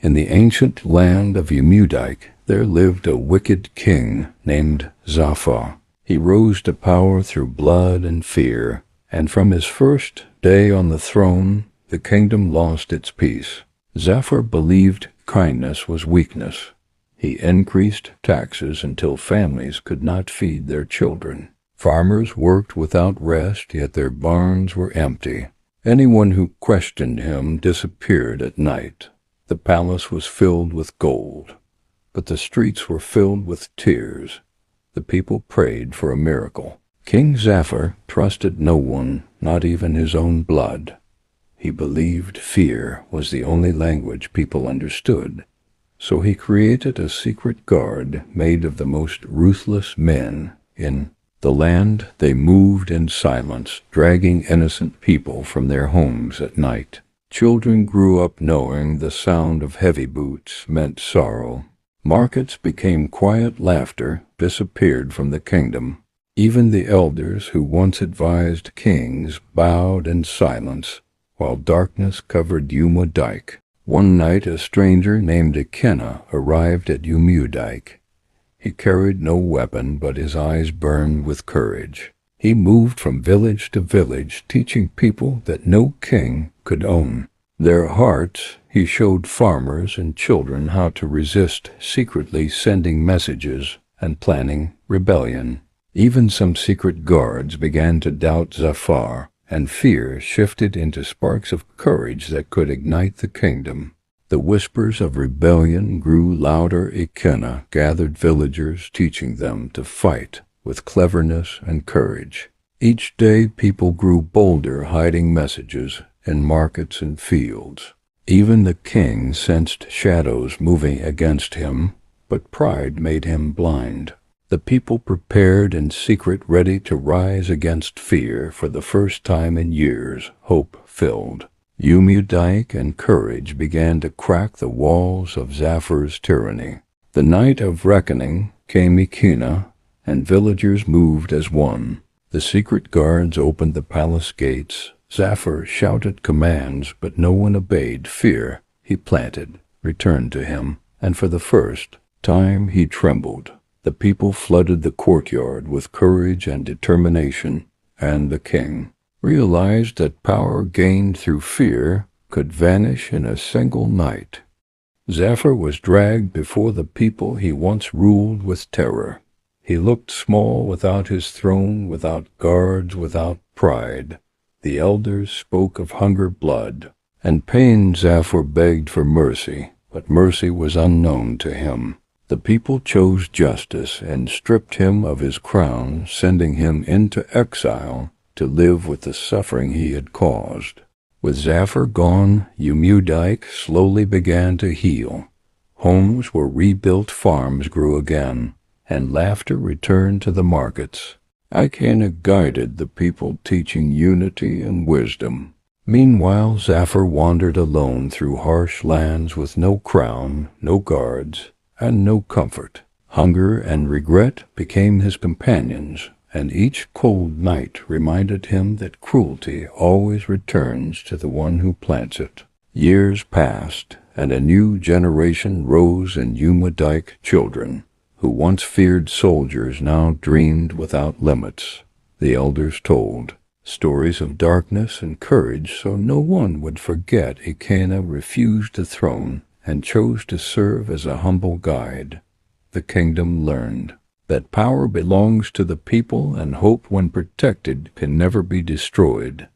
In the ancient land of Umudike, there lived a wicked king named Zafar. He rose to power through blood and fear, and from his first day on the throne, the kingdom lost its peace. Zafar believed kindness was weakness. He increased taxes until families could not feed their children. Farmers worked without rest, yet their barns were empty. Anyone who questioned him disappeared at night. The palace was filled with gold, but the streets were filled with tears. The people prayed for a miracle. King Zafar trusted no one, not even his own blood. He believed fear was the only language people understood. So he created a secret guard made of the most ruthless men. In the land they moved in silence, dragging innocent people from their homes at night. Children grew up knowing the sound of heavy boots meant sorrow. Markets became quiet laughter, disappeared from the kingdom. Even the elders who once advised kings bowed in silence, while darkness covered Umudike. One night a stranger named Ikenna arrived at Umudike. He carried no weapon, but his eyes burned with courage. He moved from village to village, teaching people that no king could own their hearts. He showed farmers and children how to resist, secretly sending messages and planning rebellion. Even some secret guards began to doubt Zafar, and fear shifted into sparks of courage that could ignite the kingdom. The whispers of rebellion grew louder. Ikenna gathered villagers, teaching them to fight with cleverness and courage. Each day people grew bolder, hiding messages in markets and fields. Even the king sensed shadows moving against him, but pride made him blind. The people prepared in secret, ready to rise against fear. For the first time in years, hope filled Umudike, and courage began to crack the walls of Zafar's tyranny. The night of reckoning came. Ikenna and villagers moved as one. The secret guards opened the palace gates. Zafar shouted commands, but no one obeyed. Fear he planted returned to him, and for the first time he trembled. The people flooded the courtyard with courage and determination, and the king realized that power gained through fear could vanish in a single night. Zafar was dragged before the people he once ruled with terror. He looked small without his throne, without guards, without pride. The elders spoke of hunger, blood, and pain. Zafar begged for mercy, but mercy was unknown to him. The people chose justice and stripped him of his crown, sending him into exile to live with the suffering he had caused. With Zafar gone, Umudike slowly began to heal. Homes were rebuilt, farms grew again, and laughter returned to the markets. Ikenna guided the people, teaching unity and wisdom. Meanwhile, Zafar wandered alone through harsh lands with no crown, no guards, and no comfort. Hunger and regret became his companions, and each cold night reminded him that cruelty always returns to the one who plants it. Years passed, and a new generation rose in Umudike. Children who once feared soldiers now dreamed without limits. The elders told stories of darkness and courage, so no one would forget. Ikenna refused the throne and chose to serve as a humble guide. The kingdom learned that power belongs to the people, and hope, when protected, can never be destroyed.